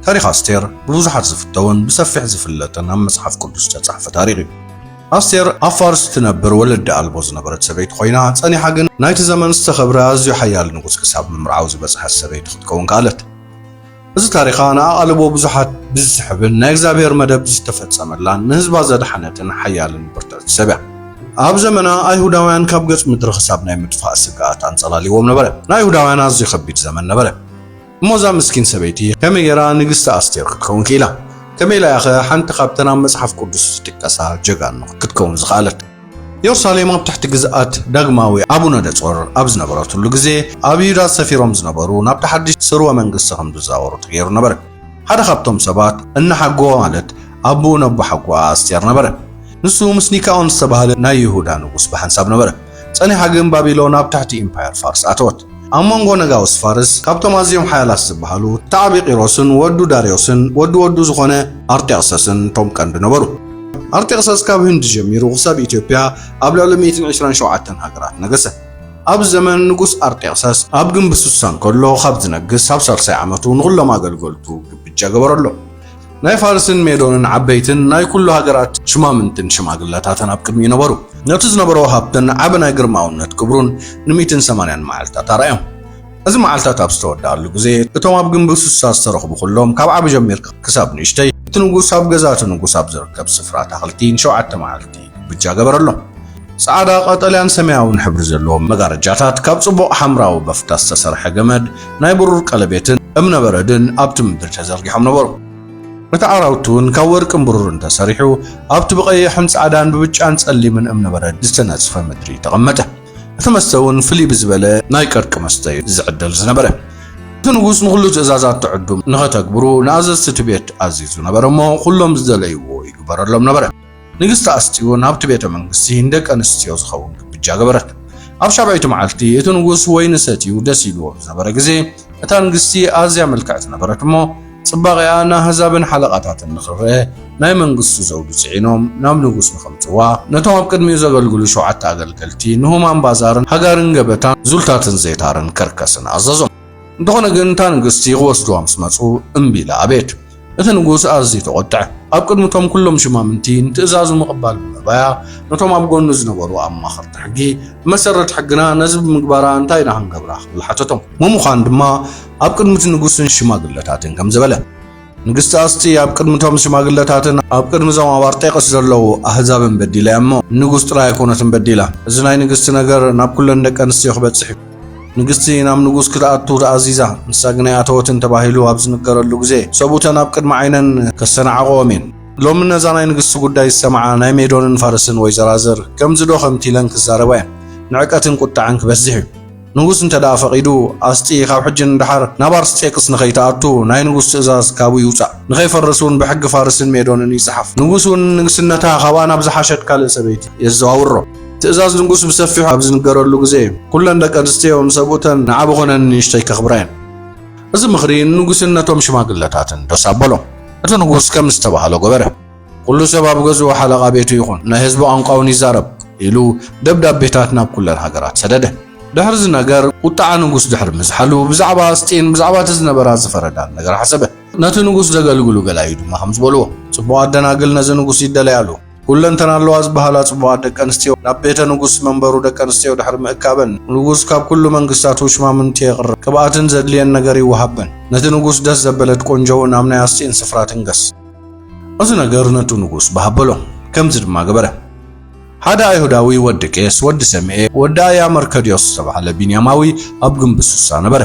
ታሪክ ኣስቴር ብብዙሓት ዝፍተውን ብሰፊሕ ዝፍለጥን ኣብ መጽሓፍ ቅዱስ ዝተጻሕፈ ታሪኽ እዩ። ኣስቴር ኣብ ፋርስ ትነብር ወለዲ ኣልቦ ዝነበረት ሰበይቲ ኮይና ጸኒሓ ግን ናይቲ ዘመን ዝተኸብረ ኣዝዩ ሓያል ንጉስ ክሳብ ምምርዓው ዝበጽሐት ሰበይቲ ክትከውን ከኣለት። እዚ ታሪኻ ንኣቓልቦ ብዙሓት ብዝስሕብን ናይ እግዚኣብሔር መደብ ዝተፈጸመላን ንህዝባ ዘድሓነትን ሓያልን ብርትዕት ሰብ እያ። ኣብ ዘመና ኣይሁዳውያን ካብ ገጽ ምድሪ ክሳብ ናይ ምድፋእ ስግኣት ኣንጸላሊዎም ነበረ። ናይ ኣይሁዳውያን ኣዝዩ ከቢድ ዘመን ነበረ። እሞዛ ምስኪን ሰበይቲ ከመይ ጌራ ንግስቲ ኣስቴር ክትከውን ክኢላ? ከመይ ኢላ ኸ ሓንቲ ካብተን ኣብ መጽሓፍ ቅዱስ ዝጥቀሳ ጀጋኑ ክትከውን ዝኽኣለት? ኢየሩሳሌም ኣብ ትሕቲ ግዝኣት ዳግማዊ አቡነደጾር ኣብ ዝነበረትሉ ግዜ ኣብ ይሁዳ ሰፊሮም ዝነበሩ ናብ ሓድሽ ስርወ መንግስቲ ከም ዝዛወሩ ተገይሩ ነበር። ሓደ ካብቶም ሰባት እነሓጎ ማለት ኣቡ ነቦሓጎ ኣስቴር ነበረ። ንሱ ምስ ኒካኦን ዝተባህለ ናይ ይሁዳ ንጉስ ብሓንሳብ ነበረ። ጸኒሓ ግን ባቢሎን ኣብ ትሕቲ ኢምፓየር ፋርስ ኣተወት። ኣብ መንጎ ነጋውስ ፋርስ ካብቶም ኣዝዮም ሓያላት ዝበሃሉ ታዕቢቂሮስን ወዱ ዳርዮስን ወዱ ዝኾነ ኣርጤክሰስን ቶም ቀንዲ ነበሩ። ኣርጤክሰስ ካብ ህንድ ጀሚሩ ክሳብ ኢትዮጵያ ኣብ ልዕሊ 127 ሃገራት ነገሰ። ኣብ ዘመን ንጉስ ኣርጤክሰስ ኣብ ግንቢ ሱሳን ከሎ ካብ ዝነግስ ኣብ 30 ዓመቱ ንኹሎም ኣገልገልቱ ግብጃ ገበረሎ። ናይ ፋርስን ሜዶንን ዓበይትን ናይ ኩሉ ሃገራት ሽማምንትን ሽማግለታትን ኣብ ቅድሚ ነበሩ። ነቲ ዝነበሮ ሃብትን ዓበ ናይ ግርማውነት ክብሩን ን180 መዓልታት ኣርኣዮም። እዚ መዓልታት ኣብ ዝተወዳእሉ ግዜ እቶም ኣብ ግንቢ ሱሳ ዝተረኽቡ ኩሎም ካብ ዓቢ ጀሚርካ ክሳብ ንእሽተይ እቲ ንጉስ ኣብ ገዛቱ ንጉስ ኣብ ዝርከብ ስፍራ ታኽልቲ ን7 መዓልቲ ግብጃ ገበረሎ። ጻዕዳ ቀጠልያን ሰማያውን ሕብሪ ዘለዎም መጋረጃታት ካብ ጽቡቕ ሐምራዊ በፍታ ዝተሰርሐ ገመድ ናይ ብሩር ቀለቤትን እምነበረድን ኣብቲ ምድሪ ተዘርጊሖም ነበሩ። እቲ ዓራውቱን ካብ ወርቅን ብሩርን ተሰሪሑ ኣብቲ ብቐይሕን ጻዕዳን ብብጫን ጸሊምን እምነበረድ ዝተነጽፈ ምድሪ ተቐመጠ። እቲ መስተ እውን ፍልይ ብዝበለ ናይ ቀርቂ መስተ ዝዕደል ዝነበረ። እቲ ንጉስ ንኹሉ ትእዛዛት ትዕዱም ንኸተግብሩ ንኣዘዝቲ እቲ ቤት ኣዚዙ ነበረ እሞ ኩሎም ዝደለይዎ ይግበረሎም ነበረ። ንግስቲ ኣስጢዮን ኣብቲ ቤተ መንግስቲ ንደቂ ኣንስትዮ ዝኸውን ግብጃ ገበረት። ኣብ 7ይቲ መዓልቲ እቲ ንጉስ ወይኒ ሰትዩ ደስ ኢልዎ ዝነበረ ግዜ እታ ንግስቲ ኣዝያ መልክዕቲ ነበረት እሞ ጽባቐያ ንኣሕዛብን ሓለቓታትን ንኽርአ ናይ መንግስቱ ዘውዱ ጽዒኖም ናብ ንጉስ ንኸምጽዋ ነቶም ኣብ ቅድሚኡ ዘገልግሉ 7 ኣገልገልቲ ንሁማን ባዛርን ሃጋርን ገበታን ዙልታትን ዘይታርን ከርከስን ኣዘዞም። እንተኾነ ግን እታ ንግስቲ ክወስድዋ ምስ መጹ እምቢ ኢላ ኣቤት። እቲ ንጉስ ኣዝዩ ተቖጥዐ። ኣብ ቅድሚቶም ኩሎም ሽማምንቲ ንትእዛዙ ምቕባል ብምባያ ነቶም ኣብ ጎኑ ዝነበሩ ኣማኸርቲ ሕጊ ብመሰረት ሕግና ነዚ ብምግባራ እንታይ ኢና ክንገብራ ክብል ሓተቶም። ምሙኻን ድማ ኣብ ቅድሚት ንጉስን ሽማግለታትን ከም ዝበለ ንግስቲ ኣስቲ ኣብ ቅድሚቶም ሽማግለታትን ኣብ ቅድሚ ዞም ኣብ ኣርጤክስ ዘለዉ ኣህዛብን በዲላ እሞ ንጉስ ጥራይ ኣይኮነትን በዲላ። እዚ ናይ ንግስቲ ነገር ናብ ኩለን ደቂ ኣንስትዮ ክበጽሕ እዩ። ንግስቲ ናብ ንጉስ ክትኣቱ ተኣዚዛ ንሳ ግን ኣተወትን ተባሂሉ ኣብ ዝነገረሉ ግዜ ሰቡተን ኣብ ቅድሚ ዓይነን ከሰናዓቖም እየን። ሎሚ ነዛ ናይ ንግስቲ ጉዳይ ዝሰምዓ ናይ ሜዶንን ፋርስን ወይዘራዝር ከምዚ ዶ ከምቲ ኢለን ክዛረባ እየን። ንዕቀትን ቁጣዕን ክበዝሕ እዩ። ንጉስ እንተደኣ ፈቒዱ ኣስጢ ካብ ሕጂ ንድሓር ናብ ኣርጤክስ ንኸይተኣቱ ናይ ንጉስ ትእዛዝ ካብኡ ይውፃእ፣ ንኸይፈርስውን ብሕጊ ፋርስን ሜዶንን ይጽሓፍ። ንጉስ እውን ንግስነታ ካብኣ ናብ ዝሓሸት ካልእ ሰበይቲ የዘዋውሮ። ትእዛዝ ንጉስ ብሰፊሑ ኣብ ዝንገረሉ ግዜ ኩለን ደቂ ኣንስትዮ ንሰብኡተን ንዓብ ኾነን ንእሽተይ ከኽብረየን። እዚ ምኽሪ ንጉስነቶም ሽማግለታትን ተሳበሎም። እቲ ንጉስ ከም ዝተባህሎ ገበረ። ኩሉ ሰብ ኣብ ገዝኡ ሓለቓ ቤቱ ይኹን፣ ናይ ህዝቢ ቋንቋውን ይዛረብ ኢሉ ደብዳቤታት ናብ ኩለን ሃገራት ሰደደ። ድሕሪ እዚ ነገር ቁጣዓ ንጉስ ድሕሪ ምዝሓሉ ብዛዕባ ኣስጢን ብዛዕባ እቲ ዝነበራ ዝፈረዳን ነገር ሓሰበ። ነቲ ንጉስ ዘገልግሉ ገላዩ ድማ ከም ዝበልዎ ጽቡቓት ደናግል ነዚ ንጉስ ይደለያሉ። ኩለንተን ኣለዋ ዝበሃላ ጽቡቓት ደቂ ኣንስትዮ ናብ ቤተ ንጉስ መንበሩ ደቂ ኣንስትዮ ድሕሪ ምእካበን ንጉስ ካብ ኩሉ መንግስታቱ ሽማምንቲ የቕርብ ቅብኣትን ዘድልየን ነገር ይወሃበን። ነቲ ንጉስ ደስ ዘበለት ቆንጆውን ኣብ ናይ ኣስጢን ስፍራ ትንገስ። እዚ ነገር ነቱ ንጉስ ባሃበሎ። ከምዚ ድማ ገበረ። ሓደ ኣይሁዳዊ ወዲ ቄስ ወዲ ሰምኤ ወዲ ኣያ መርከድዮስ ዝተባህለ ቢንያማዊ ኣብ ግንቢ ሱሳ ነበረ።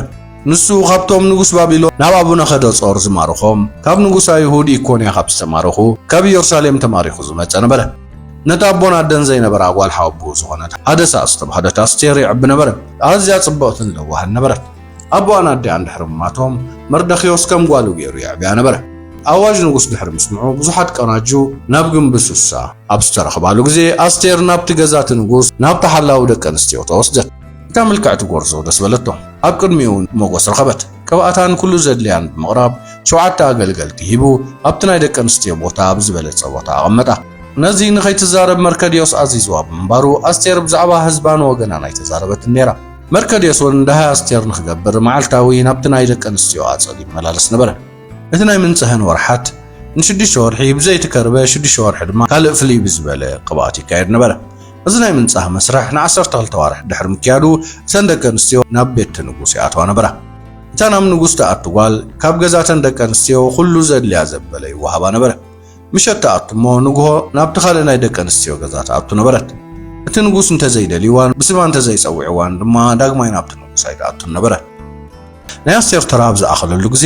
ንሱ ካብቶም ንጉስ ባቢሎን ናብ አቡነኸደጾር ዝማርኾም ካብ ንጉስ ኣይሁድ ኢኮንያ ካብ ዝተማርኹ ካብ ኢየሩሳሌም ተማሪኹ ዝመጸ ነበረ። ነታ ኣቦን ኣደን ዘይነበራ ጓል ሓወቡ ዝኾነት ሃደሳ ዝተባህለት ኣስቴር ይዕቢ ነበረ። ኣዝያ ጽብቕትን ለዋህን ነበረት። ኣቦን ኣደያን ድሕሪ ምማቶም መርደኽዮስ ከም ጓሉ ገይሩ ይዕብያ ነበረ። ኣዋጅ ንጉስ ድሕሪ ምስምዑ ብዙሓት ቀናጁ ናብ ግንቢ ሱሳ ኣብ ዝተረኽባሉ ግዜ ኣስቴር ናብቲ ገዛቲ ንጉስ ናብቲ ሓላዊ ደቂ ኣንስትዮ ተወስደት። እታ ምልክዕቲ ጎርዞ ደስ በለቶ። ኣብ ቅድሚኡ ሞገስ ረኸበት። ቅብኣታን ኩሉ ዘድልያን ብምቕራብ 7 ኣገልገልቲ ሂቡ ኣብቲ ናይ ደቂ ኣንስትዮ ቦታ ኣብ ዝበለጸ ቦታ ኣቐመጣ። ነዚ ንኸይትዛረብ መርከድዮስ ኣዚዝዋ ብምንባሩ ኣስቴር ብዛዕባ ህዝባን ወገናን ኣይተዛረበትን ነይራ። መርከድዮስ እውን እንዳሃይ ኣስቴር ንኽገብር መዓልታዊ ናብቲ ናይ ደቂ ኣንስትዮ ኣጸድ ይመላለስ ነበረ። እትናይ ምንጽህን ወርሓት ንሽድሽተ ወርሒ ብዘይቲ ከርበ ሽድሽተ ወርሒ ድማ ካልእ ፍልይ ብዝበለ ቅብኣት ይካየድ ነበረ። እዚ ናይ ምንጻህ መስርሕ ን12 ወርሒ ድሕሪ ምክያዱ እተን ደቂ ኣንስትዮ ናብ ቤት ንጉስ ይኣትዋ ነበራ። እታ ናብ ንጉስ ተኣቱ ጓል ካብ ገዛተን ደቂ ኣንስትዮ ኩሉ ዘድልያ ዘበለ ይወሃባ ነበረ። ምሸት ተኣቱ እሞ ንግሆ ናብቲ ካልእ ናይ ደቂ ኣንስትዮ ገዛ ተኣቱ ነበረት። እቲ ንጉስ እንተዘይደልይዋን ብስማ እንተዘይፀዊዕዋን ድማ ዳግማይ ናብቲ ንጉስ ኣይተኣቱን ነበረ። ናይ ኣስቴር ተራ ኣብ ዝኣኸለሉ ግዜ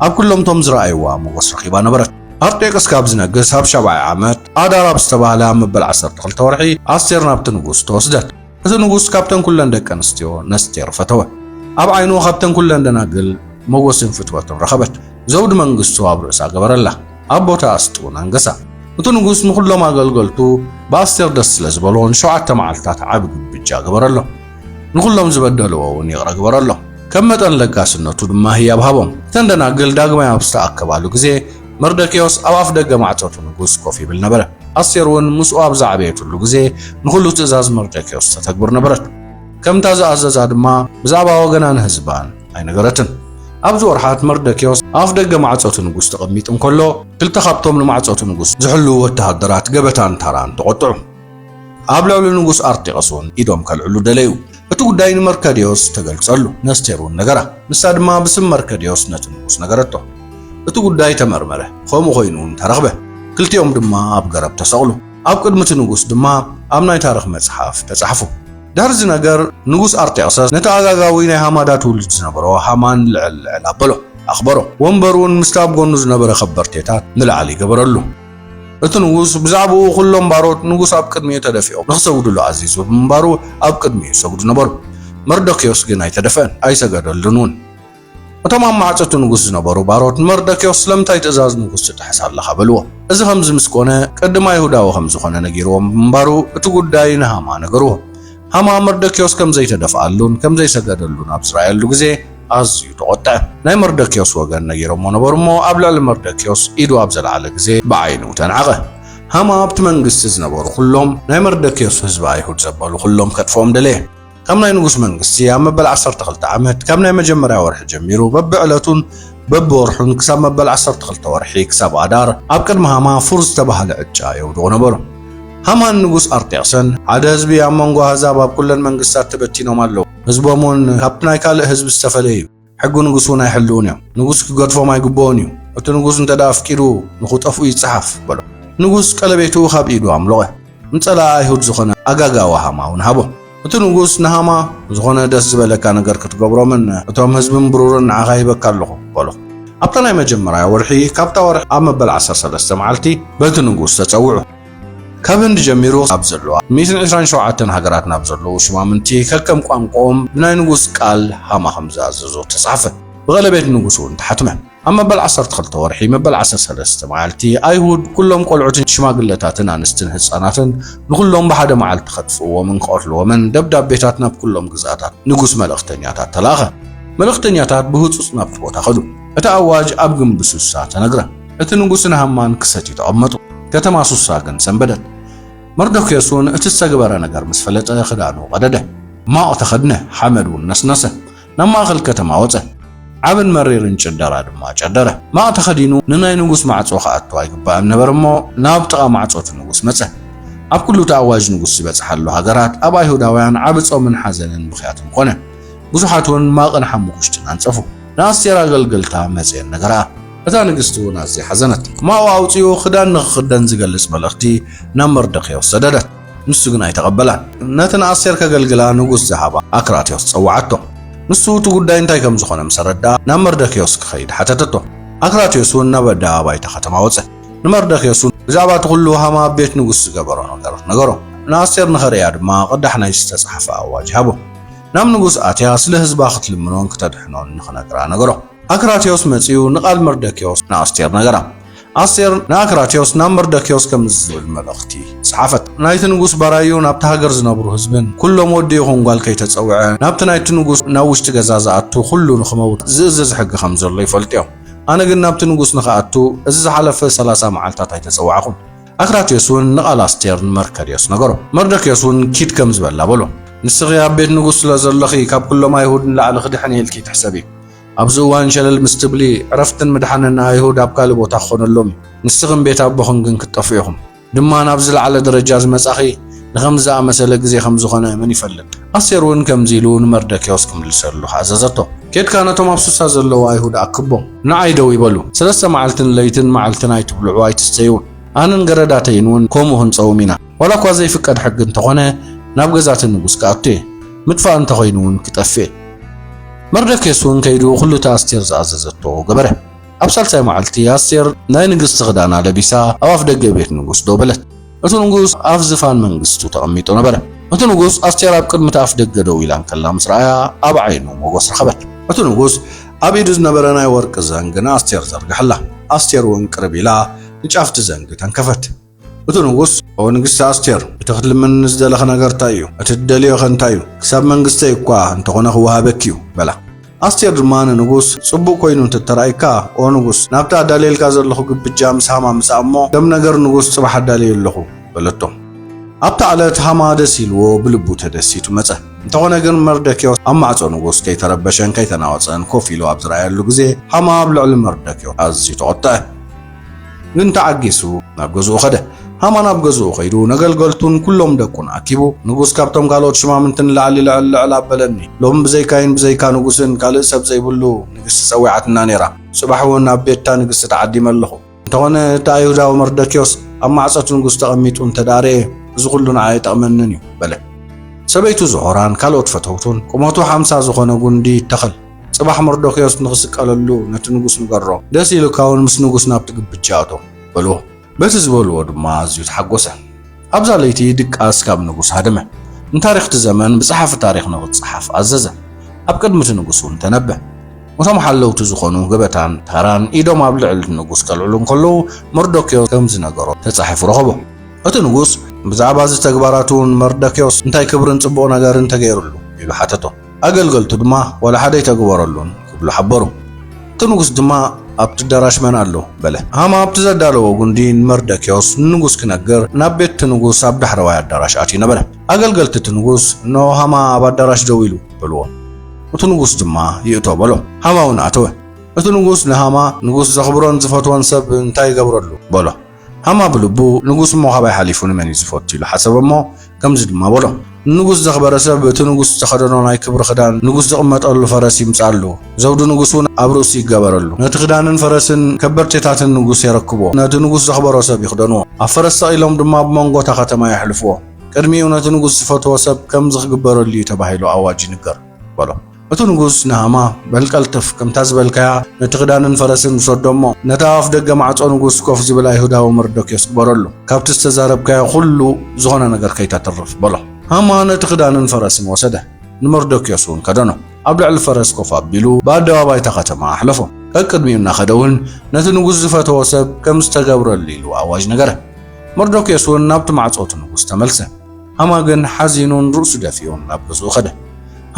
ኣብ ኩሎም ቶም ዝረኣይዋ ሞገስ ረኺባ ነበረት። ኣርጤክስ ካብ ዝነግስ ኣብ 70 ዓመት ኣዳር ኣብ ዝተባህለ መበል 12 ወርሒ ኣስቴር ናብቲ ንጉስ ተወስደት። እቲ ንጉስ ካብተን ኩለን ደቂ ኣንስትዮ ነስቴር ፈተወ። ኣብ ዓይኑ ካብተን ኩለን ደናግል ሞገስን ፍትወትን ረኸበት። ዘውዲ መንግስቱ ኣብ ርእሳ ገበረላ፣ ኣብ ቦታ ኣስጡን ኣንገሳ። እቲ ንጉስ ንኩሎም ኣገልገልቱ ብኣስቴር ደስ ስለ ዝበሎን 7 መዓልታት ዓብ ግብጃ ገበረሎ። ንኩሎም ዝበደልዎ እውን ይቕረ ገበረሎ። ከም መጠን ለጋስነቱ ድማ ህያብ ሃቦም። እተን ደናግል ዳግማይ ኣብ ዝተኣከባሉ ግዜ መርደክዮስ ኣብ ኣፍ ደገ ማዕፀቱ ንጉስ ኮፍ ይብል ነበረ። ኣስቴር እውን ምስኡ ኣብ ዛዕበየትሉ ግዜ ንኩሉ ትእዛዝ መርደክዮስ ተተግብር ነበረት። ከምታ ዝኣዘዛ ድማ ብዛዕባ ወገናን ህዝባን ኣይነገረትን። ኣብዚ ወርሓት መርደክዮስ ኣፍ ደገ ማዕፀቱ ንጉስ ተቐሚጥ እንከሎ ክልተ ካብቶም ንማዕፀቱ ንጉስ ዝሕልው ወተሃደራት ገበታን ታራን ተቆጥዑ። ኣብ ልዕሊ ንጉስ ኣርጤክስ እውን ኢዶም ከልዕሉ ደለዩ። እቲ ጉዳይ ንመርከድዮስ ተገልጸሉ። ነስቴር እውን ነገራ። ንሳ ድማ ብስም መርከድዮስ ነቲ ንጉስ ነገረቶ። እቲ ጉዳይ ተመርመረ፣ ከምኡ ኮይኑ ተረኽበ። ክልቲኦም ድማ ኣብ ገረብ ተሰቕሉ። ኣብ ቅድሚ እቲ ንጉስ ድማ ኣብ ናይ ታሪኽ መጽሓፍ ተጻሕፉ። ድሕሪ እዚ ነገር ንጉስ ኣርጤክስ ነቲ ኣጋጋዊ ናይ ሃማዳት ውሉድ ዝነበሮ ሃማን ልዕል ኣበሎ ኣኽበሮ። ወንበሩ እውን ምስቲ ኣብ ጎኑ ዝነበረ ኸበርቴታት ንላዕሊ ይገበረሉ። እቲ ንጉስ ብዛዕባኡ ኩሎም ባሮት ንጉስ ኣብ ቅድሚኡ ተደፊኦም ንኽሰግድሉ ኣዚዙ ብምንባሩ ኣብ ቅድሚኡ ይሰግዱ ነበሩ። መርዶክዮስ ግን ኣይተደፍአን ኣይሰገደሉን እውን። እቶም ኣብ ማዕፀቱ ንጉስ ዝነበሩ ባሮት መርዶክዮስ ስለምንታይ ትእዛዝ ንጉስ ትጥሕስ ኣለኻ በልዎ። እዚ ከምዚ ምስ ኮነ ቅድማ ይሁዳዊ ከም ዝኾነ ነጊርዎም ብምንባሩ እቲ ጉዳይ ንሃማ ነገርዎ። ሃማ መርዶክዮስ ከም ዘይተደፍኣሉን ከም ዘይሰገደሉን ኣብ ዝረኣየሉ ግዜ ኣዝዩ ተቆጥዐ። ናይ መርዶክዮስ ወገን ነጊሮሞ ነበሩ እሞ ኣብ ልዕሊ መርዶክዮስ ኢዱ ኣብ ዘለዓለ ግዜ ብዓይኑ ተንዓቐ። ሃማ ኣብቲ መንግስቲ ዝነበሩ ኩሎም ናይ መርዶክዮስ ህዝቢ ኣይሁድ ዘበሉ ኩሎም ከጥፎም ደለየ። ከም ናይ ንጉስ መንግስቲ ኣብ መበል 12 ዓመት ካብ ናይ መጀመርያ ወርሒ ጀሚሩ በብዕለቱን በብወርሑን ክሳብ መበል 12 ወርሒ ክሳብ ኣዳር ኣብ ቅድሚ ሃማ ፉር ዝተባህለ ዕጫ የውድቑ ነበሩ። ሃማን ንጉስ ኣርጤክስን ሓደ ህዝቢ ኣብ መንጎ ኣሕዛብ ኣብ ኩለን መንግስታት ተበቲኖም ኣለዉ። ህዝቦም እውን ካብቲ ናይ ካልእ ህዝቢ ዝተፈለየ እዩ። ሕጊ ንጉስ እውን ኣይሕልውን እዮም። ንጉስ ክገድፎም ኣይግብኦን እዩ። እቲ ንጉስ እንተዳ ኣፍቂዱ ንኽጠፍኡ ይፅሓፍ በሎ። ንጉስ ቀለቤቱ ካብ ኢዱ ኣምለቐ። ምፀላእ ኣይሁድ ዝኾነ ኣጋጋዊ ሃማ እውን ሃቦ። እቲ ንጉስ ንሃማ ዝኾነ ደስ ዝበለካ ነገር ክትገብሮምን እቶም ህዝብን ብሩርን ንዓኻ ይበካ ኣለኹ በሎ። ኣብታ ናይ መጀመርያ ወርሒ ካብታ ወርሒ ኣብ መበል 13 መዓልቲ በቲ ንጉስ ተፀውዑ። ካብ ህንዲ ጀሚሩ ኣብ ዘለዋ 127 ሃገራት ናብ ዘለዉ ሽማምንቲ ከከም ቋንቋኦም ብናይ ንጉስ ቃል ሃማ ከም ዝኣዘዞ ተጻሕፈ። ብቐለቤት ንጉስ እውን ተሓትመ። ኣብ መበል 12 ወርሒ መበል 13 መዓልቲ ኣይሁድ ኩሎም ቆልዑትን ሽማግለታትን ኣንስትን ህፃናትን ንኩሎም ብሓደ መዓልቲ ከጥፍእዎምን ክቐትልዎምን ደብዳቤታት ናብ ኩሎም ግዛታት ንጉስ መልእኽተኛታት ተላኸ። መልእኽተኛታት ብህፁፅ ናብቲ ቦታ ኸዱ። እቲ ኣዋጅ ኣብ ግንቢ ሱሳ ተነግረ። እቲ ንጉስን ሃማን ክሰትዩ ተቐመጡ። ከተማ ሱሳ ግን ሰንበደት። መርዶክዮስ እውን እቲ ዝተገበረ ነገር ምስ ፈለጠ ክዳኑ ቀደደ፣ ማቕ ተኸድነ፣ ሓመድ እውን ነስነሰ። ናብ ማእኸል ከተማ ወፀ። ዓብን መሪርን ጭደራ ድማ ጨደረ። ማቕ ተኸዲኑ ንናይ ንጉስ ማዕፆ ከኣቱ ኣይግባእን ነበር እሞ ናብ ጥቓ ማዕፆት ንጉስ መፀ። ኣብ ኩሉ ተኣዋጅ ንጉስ ዝበፅሓሉ ሃገራት ኣብ ኣይሁዳውያን ዓብ ጾምን ሓዘንን ምኽያትን ኮነ። ብዙሓት እውን ማቕን ሓሙኽሽትን ኣንፀፉ። ንኣስቴር ኣገልግልታ መፅአን ነገራ። እታ ንግስቲ እውን ኣዝያ ሓዘነት። ማኡ ኣውፅኡ ክዳን ንኽኽደን ዝገልጽ መልእኽቲ ናብ መርዶክዮስ ሰደደት። ንሱ ግን ኣይተቐበላን። ነቲ ንኣስቴር ከገልግላ ንጉስ ዝሃባ ኣክራትዮስ ፀዋዓቶ። ንሱ እቲ ጉዳይ እንታይ ከም ዝኾነ ምስ ረዳእ ናብ መርዶክዮስ ክኸይድ ሓተተቶ። ኣክራትዮስ እውን ናብ ኣደባባይ ከተማ ወፀ። ንመርዶክዮስ ብዛዕባ እቲ ኩሉ ሃማ ኣብ ቤት ንጉስ ዝገበሮ ነገር ነገሮ። ንኣስቴር ንኸርእያ ድማ ቅዳሕ ናይ ዝተጻሕፈ ኣዋጅ ሃቦ። ናብ ንጉስ ኣትያ ስለ ህዝባ ክትልምኖን ክተድሕኖን ንኽነግራ ነገሮ። ኣክራትዮስ መፂኡ ንቓል መርዶክዮስ ንኣስቴር ነገራ። ኣስቴር ንኣክራትዮስ ናብ መርዶክዮስ ከም ዝብል መልእኽቲ ፀሓፈት። ናይቲ ንጉስ ባራዩ ናብቲ ሃገር ዝነብሩ ህዝብን ኩሎም ወዲ ይኹን ጓል ከይተፀውዐ ናብቲ ናይቲ ንጉስ ናብ ውሽጢ ገዛ ዝኣቱ ኩሉ ንኽመውት ዝእዘዝ ሕጊ ከም ዘሎ ይፈልጡ እዮም። ኣነ ግን ናብቲ ንጉስ ንኽኣቱ እዚ ዝሓለፈ 30 መዓልታት ኣይተፀዋዕኹን። ኣክራትዮስ እውን ንቓል ኣስቴር ንመርዶክዮስ ነገሮ። መርዶክዮስ እውን ኪድ ከም ዝበላ በሎ። ንስኺ ኣብ ቤት ንጉስ ስለ ዘለኺ ካብ ኩሎም ኣይሁድ ንላዕሊ ክድሕን ኢልኪ ትሕሰቢ። أبزوان شلل مستبلي عرفتن مدحننا يهود أبكال بوتا خونلهم نستغن بيت أبوخن جن كتطفيهم دما نبزل على درجات مساخي نخمزة مسألة زي خمزو خنا من يفلن أصيرون كم زيلون مردكيوس كم لسرلو حزازته كيد كانتهم أبسوس هزلوا يهود أكبو نعيدو يبلو سلسة معلتن ليتن معلتن يتبلعوا يتستيون أنا نقرداتين ون كومهن صومينا ولا كوازي فكاد حق انتخونه نابغزات النقوس كأبتي مدفع انتخينون كتفي مردكيسون كيدو خلو تأستير زعززتو قبره أبسال ساي معلتي أستير ناي نقص تغدانا لبسا أو أفدق بيت نقوس دو بلد أتو نقوس أفزفان منقصتو تأميتو نبره أتو نقوس أستير أبقد متأفدق دو إلان كلام سرعيا أبعينو وقوس رخبت أتو نقوس أبيدوز نبرنا يورك زنقنا أستير زرق حلا أستير وانقرب إلا نجافت زنق تنكفت أتو نقوس أو نقص أستير بتخدل من نزدل خناقر تايو أتدليو خن تايو كساب منقصتي يقوا انتقونا خوها بكيو بلا أستير درمان نقوس صبو كوينو تترايكا أو نقوس نابتا دليل كازر لخو بجام ساما مسامو دم نقر نقوس صباح دليل لخو بلتو أبتا على هما دسيلو بلبو تدسيتو متى انتقونا قر مردكيو أما عطو نقوس كي تربشن كي تناوصن كوفيلو أبزرعي اللقزي هما بلعلم مردكيو أزيتو قطع ننت عقيسو نابقزو خده هما نابقزو خيدو نقل قلتون كلهم دكون أكيبو نقوس كابتم قالوت شما منتن لعلي لعلى بلني لهم بزي كاين بزي كان نقوسن قال سب زي بلو نقص سويعتنا نيرا صباحون أبيتا نقص تعدي ملخو انتقونا تايودا ومردكيوس أما عصاتو نقوس تغميتون تداري زغلون عايت أمنني بله سبيتو زهران كالوت فتوتون قموتو حمسا زخونا قندي تخل صباح مردكيوس نغسق قاللو نتنقوس نقرو داسيلو كاون مس نقوس نابتق بجاتو بلو بس زبولو دما زيوت حقوسه أبزا ليتي دك أسكاب نقوس هدمه من تاريخ الزمان بصحف تاريخ نغط صحف عززه أبقد متنقوسون تنبه وتمحلو تزخونو قبتان تهران إيدو ما بلعل نقوس كالعلوم كلو مردكيوس كمز نقرو تتصحف رغبو أتنقوس بزعباز تقباراتون مردكيوس انتاي كبرن صبو نقار انتا غيرلو يلو حتتو أقلقلتو دما ولا حدا يتقبارلون كبلو حبرو تنقوس دما أبت دراش من الله بله هما أبت زدالو قندين مردكيوس نقوس كنقر نبت تنقوس أبد حروايا دراش آتي نبله أقلقلت تنقوس نو هما أبد دراش دويلو بلوه وتنقوس دما يؤتو بلو هما ونعتوه وتنقوس نهما نقوس زخبرون زفتوان سب انتاي قبرلو بلو هما بلبو نقوس مو خباي حليفون من يزفوت له حسب ما كم زد ما بلو نقوس زخبر سب تنقوس تخدنا ناي كبر خدان نقوس زقمت الله فرسي مسالو زود نقوسون أبروسي قبرلو نتخدان فرسن كبرتيتات نقوس يركبو نت نقوس زخبر سب يخدنو أفرس إلهم دما بمنقو تخت ما يحلفوه كرمي ونت نقوس فتوى سب كم زخ قبرلي تبعيلو عواجي نقر بلو أتو نقوس نهما بالكالتف كم تزبل كيا نتخدان فرسن صدمو نتعرف دقة مع نقوس كوف زبلا يهودا ومردك يسكبرلو كابت استزارب كيا خلو زغنا نقر كي تطرف بلا هما نتخدان فرسن وسده نمردك يسون كدنو أبلع الفرس كوف أبلو بعد واباي تقت ما أحلفو أكد ميونا خدون نتنقوس زفته وسب كم استقبر الليل وأواج نقره مردك يسون نابت مع نقوس تملسه هما جن حزينون رؤس دافيون نابقزو خده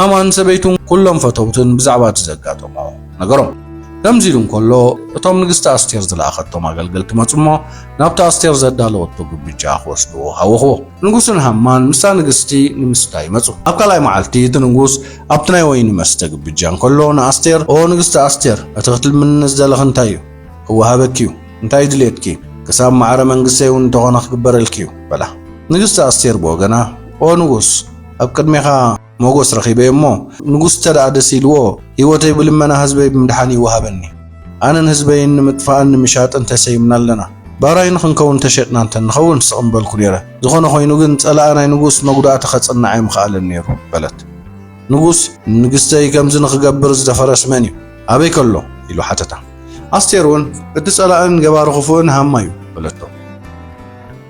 هما نسبيتون كلهم فتوتن بزعبات زقاتو معو نقرم تمزيلون كله اتوم نقستا أستير زلا أخدتو ما قلقلت مصمو نابتا أستير زدالو وطوق بجاخ وسدو هاوخو نقوسن همان مسا نقستي نمستاي مصو أبقالاي معالتي تنقوس أبتناي وين مستق بجان كله نأستير أو نقستا أستير أتغتل من نزدال خنتايو هو هابكيو انتاي دليتكي كساب معارا منقسي ونتغن أخبر الكيو بلا نقستا أستير بوغنا أو نقوس أبقد ميخا موغوس رخيبه مو نقوس ترى دسيلو هيوتي بلمنا حزبي بمدحاني وهابني انا حزبي ان مطفان مشات انت سيمنا لنا باراين خنكون تشتنا انت نخون صقبل كليره زخونه خوينو كن صلانا نقوس مغدا تخصنا عيم خال النيرو بلت نقوس نقستي كمز نخغبر زفرس مني ابي كله يلو حتتا استيرون اتصلان غبار خفون همايو بلتو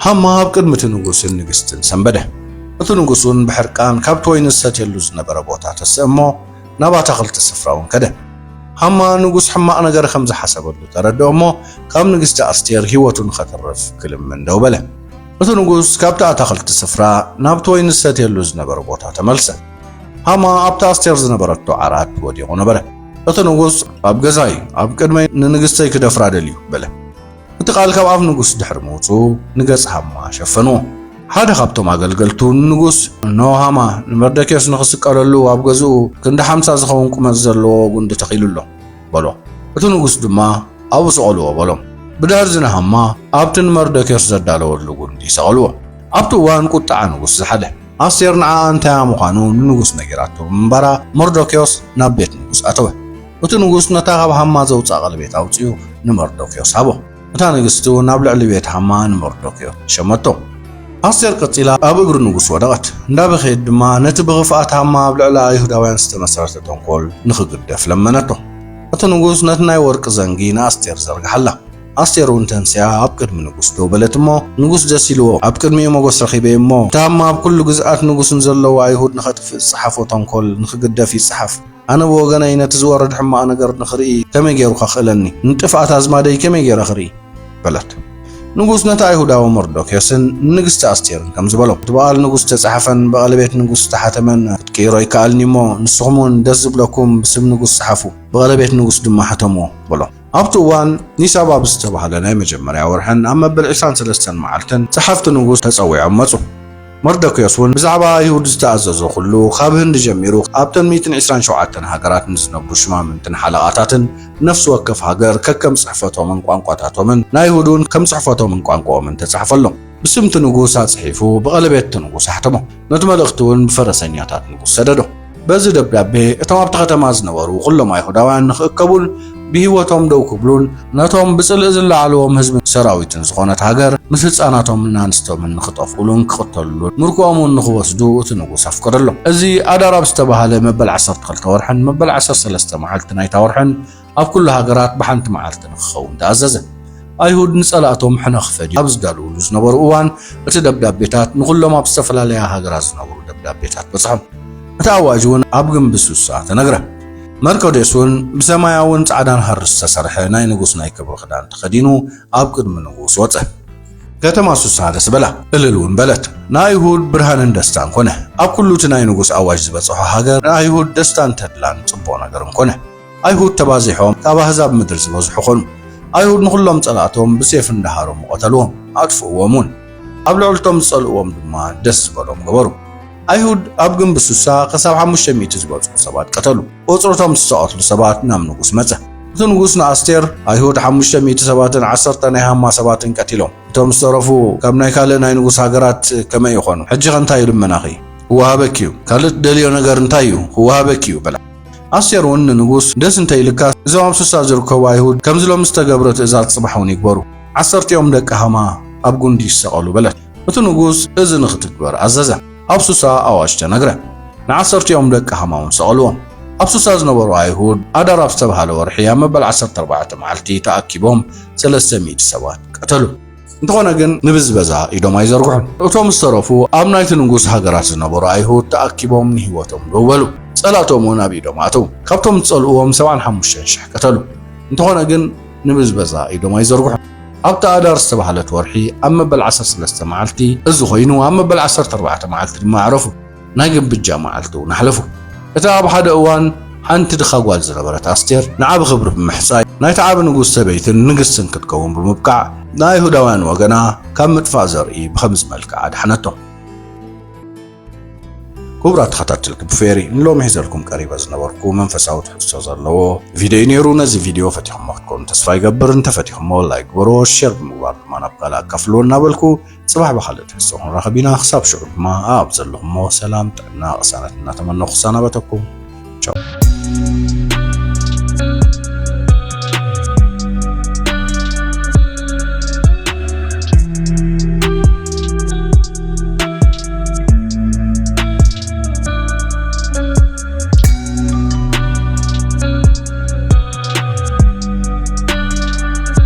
هما بقدمت نقوس نقستن سنبده أتنقصون بحرقان كابتوين الساتيلوز نبرة بوتا تسمو نبات خلط السفراون كده هما نقص حما أنا جار خمسة حسب اللو تردو مو كم نقص أستير هيوتون خطرف كلم من دوبله أتنقص كابتا تخلط السفرا نبتوين الساتيلوز نبرة بوتا تملسه هما أبتا أستير نبرة تعارات وديو نبرة أتنقص أبجزاي أبكرمي ننقصي كده فرادليو بله أتقال كاب أف نقص دحر موتو نقص هما شفنوه هذا خبطوا مع قلقلتو نقص نو هما نمردكيس نخسق قالوا أبغزو كندا حمسة زخون كم زلوا وند تقيلوا له በሎ እቲ ንጉስ ድማ ኣብኡ ሰቐልዎ በሎም ብድሕር ዝነሃማ ኣብትን መርዶክዮስ ዘዳለወሉ ጉንዲ ሰቐልዎ ኣብቲ እዋን ቁጣዕ ንጉስ ዝሓለ ኣስቴር ንዓ እንታይ ምዃኑ ንንጉስ ነጊራቶ እምበራ መርዶክዮስ ናብ ቤት ንጉስ ኣተወ እቲ ንጉስ ነታ ካብ ሃማ ዘውፃእ ቀለቤት ኣውፅኡ ንመርዶክዮስ ሃቦ እታ ንግስቲ ናብ ልዕሊ ቤት ሃማ ንመርዶክዮስ ሸመቶ ኣስቴር ቀፂላ ኣብ እግሪ ንጉስ ወደቐት እንዳበኸየት ድማ ነቲ ብኽፍኣት ሃማ ኣብ ልዕሊ ኣይሁዳውያን ዝተመሰረተ ተንኮል ንኽግደፍ ለመነቶ እቲ ንጉስ ነቲ ናይ ወርቂ ዘንጊ ንኣስቴር ዘርግሓላ ኣስቴር እውን ተንስያ ኣብ ቅድሚ ንጉስ ደው በለት እሞ ንጉስ ደስ ኢልዎ ኣብ ቅድሚኡ ሞገስ ረኺበ እሞ እቲ ሃማ ኣብ ኩሉ ግዝኣት ንጉስን ዘለዎ ኣይሁድ ንኸጥፍእ ዝፀሓፎ ተንኮል ንኽግደፍ ይፀሓፍ ኣነ ብወገነይ ነቲ ዝወረድ ሕማቕ ነገር ንኽርኢ ከመይ ገይሩ ከኽእለኒ ንጥፍኣት ኣዝማደይ ከመይ ገይረ ክርኢ በለት ንጉስ ነቲ ኣይሁዳዊ መርዶክዮስን ንግስቲ ኣስቴርን ከም ዝበሎም እቲ በዓል ንጉስ ተፃሓፈን ብቐለቤት ንጉስ ተሓተመን ክትቀይሮ ይከኣልኒ እሞ ንስኹም እውን ደስ ዝብለኩም ብስም ንጉስ ፀሓፉ ብቐለቤት ንጉስ ድማ ሓተምዎ በሎም ኣብቲ እዋን ኒሳባብ ዝተባህለ ናይ መጀመርያ ወርሕን ኣብ መበል 23 መዓልትን ጸሓፍቲ ንጉስ ተጸዊዖም መጹ መርዶክዮስ እውን ብዛዕባ ኣይሁድ ዝተኣዘዞ ኩሉ ካብ ህንዲ ጀሚሩ ኣብተን 127 ሃገራት ንዝነብሩ ሽማምንትን ሓለቓታትን ነፍሲ ወከፍ ሃገር ከከም ጽሕፈቶምን ቋንቋታቶምን ናይሁዱን ከም ጽሕፈቶምን ቋንቋኦምን ተጻሕፈሎም ብስምቲ ንጉስ ኣጽሒፉ ብቐለቤት ንጉስ ኣሕተሞ ነቲ መልእኽቲ እውን ብፈረሰኛታት ንጉስ ሰደዶ በዚ ደብዳቤ እቶም ኣብቲ ከተማ ዝነበሩ ኩሎም ኣይሁዳውያን ንኽእከቡን ብህይወቶም ደው ክብሉን ነቶም ብጽልእ ዝለዓልዎም ህዝቢ ሰራዊትን ዝኾነት ሃገር ምስ ህፃናቶምን ኣንስቶምን ንኽጠፍኡሉን ክቕተሉሉን ምርኮኦምን ንኽወስዱ እቲ ንጉስ ኣፍቀደሎም እዚ ኣዳር ኣብ ዝተባህለ መበል 12 ወርሕን መበል 13 መዓልቲ ናይታ ወርሕን ኣብ ኩሉ ሃገራት ብሓንቲ መዓልቲ ንክኸውን ተኣዘዘ ኣይሁድ ንጸላእቶም ሕነ ክፈድዩ ኣብ ዝዳልውሉ ዝነበሩ እዋን እቲ ደብዳቤታት ንኹሎም ኣብ ዝተፈላለያ ሃገራት ዝነበሩ ደብዳቤታት በጽሖም እቲ ኣዋጅ እውን ኣብ ግንቢ ሱሳ ተነግረ መርዶክዮስ እውን ብሰማያውን ጻዕዳን ሃሪ ዝተሰርሐ ናይ ንጉስ ናይ ክብሪ ክዳን ተኸዲኑ ኣብ ቅድሚ ንጉስ ወፀ ከተማ ሱሳ ደስ በላ እልል እውን በለት ንኣይሁድ ብርሃንን ደስታን ኮነ ኣብ ኩሉ እቲ ናይ ንጉስ ኣዋጅ ዝበፅሖ ሃገር ንኣይሁድ ደስታን ተድላን ጽቡቕ ነገርን ኮነ ኣይሁድ ተባዚሖም ካብ ኣህዛብ ምድሪ ዝበዝሑ ኾኑ ኣይሁድ ንኹሎም ጸላእቶም ብሴፍ እንዳሃሮም ቆተልዎም ኣጥፍእዎም እውን ኣብ ልዕልቶም ዝጸልእዎም ድማ ደስ በሎም ገበሩ ኣይሁድ ኣብ ግንቢ ሱሳ ክሳብ 500 ዝበፅሑ ሰባት ቀተሉ ቁፅሮቶም ዝተቐትሉ ሰባት ናብ ንጉስ መፀ እቲ ንጉስ ንኣስቴር ኣይሁድ 500 ሰባትን 10 ናይ ሃማ ሰባትን ቀቲሎም እቶም ዝተረፉ ካብ ናይ ካልእ ናይ ንጉስ ሃገራት ከመይ ይኾኑ ሕጂ እንታይ ይልመናኺ ክወሃበኪዩ ካልእ ደልዮ ነገር እንታይ እዩ ክወሃበኪዩ በላ ኣስቴር እውን ንንጉስ ደስ እንተይልካ እዞም ኣብ ሱሳ ዝርከቡ ኣይሁድ ከምዝሎም ዝተገብረ ትእዛዝ ጽባሕ እውን ይግበሩ 10 ደቂ ሃማ ኣብ ጉንዲ ይሰቐሉ በለት እቲ ንጉስ እዚ ንኽትግበር ኣዘዘ ኣብ ሱሳ ኣዋጅ ተነግረ ን10 ደቂ ሃማ እውን ሰቐልዎም ኣብ ሱሳ ዝነበሩ ኣይሁድ ኣዳር ኣብ ዝተባህለ ወርሒ ኣብ መበል 14 መዓልቲ ተኣኪቦም 300 ሰባት ቀተሉ እንተኾነ ግን ንብዝበዛ ኢዶም ኣይዘርግሑን እቶም ዝተረፉ ኣብ ናይቲ ንጉስ ሃገራት ዝነበሩ ኣይሁድ ተኣኪቦም ንህይወቶም ደው በሉ ጸላእቶም እውን ኣብ ኢዶም ኣተው ካብቶም ዝጸልእዎም 75,000 ቀተሉ እንተኾነ ግን ንብዝበዛ ኢዶም ኣይዘርግሑን ኣብታ ኣዳር ዝተባህለት ወርሒ ኣብ መበል 13 መዓልቲ እዚ ኮይኑ ኣብ መበል 14 መዓልቲ ድማ ዓረፉ ናይ ግንብጃ መዓልቲ እውን ኣሕለፉ እታ ኣብ ሓደ እዋን ሓንቲ ድኻ ጓል ዝነበረት ኣስቴር ንዓብ ክብሪ ብምሕፃይ ናይቲ ዓብ ንጉስ ሰበይትን ንግስትን ክትከውን ብምብቃዕ ንኣይሁዳውያን ወገና ካብ ምጥፋእ ዘርኢ ብኸምዚ መልክዕ ኣድሓነቶም ክቡራት ተኸታተልቲ ብፌሪ ንሎሚ ሒዘልኩም ቀሪበ ዝነበርኩ መንፈሳዊ ትሕዝቶ ዘለዎ ቪድዮ ነይሩ ነዚ ቪድዮ ፈቲኹም ክትኮኑ ተስፋ ይገብር እንተፈቲኹም ላይክ ግበሮ ሼር ብምግባር ድማ ናብ ካልእ ኣካፍልዎ እናበልኩ ጽባሕ ብኻልእ ትሕዝቶ ክንራኸብ ኢና ክሳብ ሽዑ ድማ ኣብ ዘለኹሞ ሰላም ጥዕና ቅሳነት እናተመነኹ ክሳናበተኩም ቻው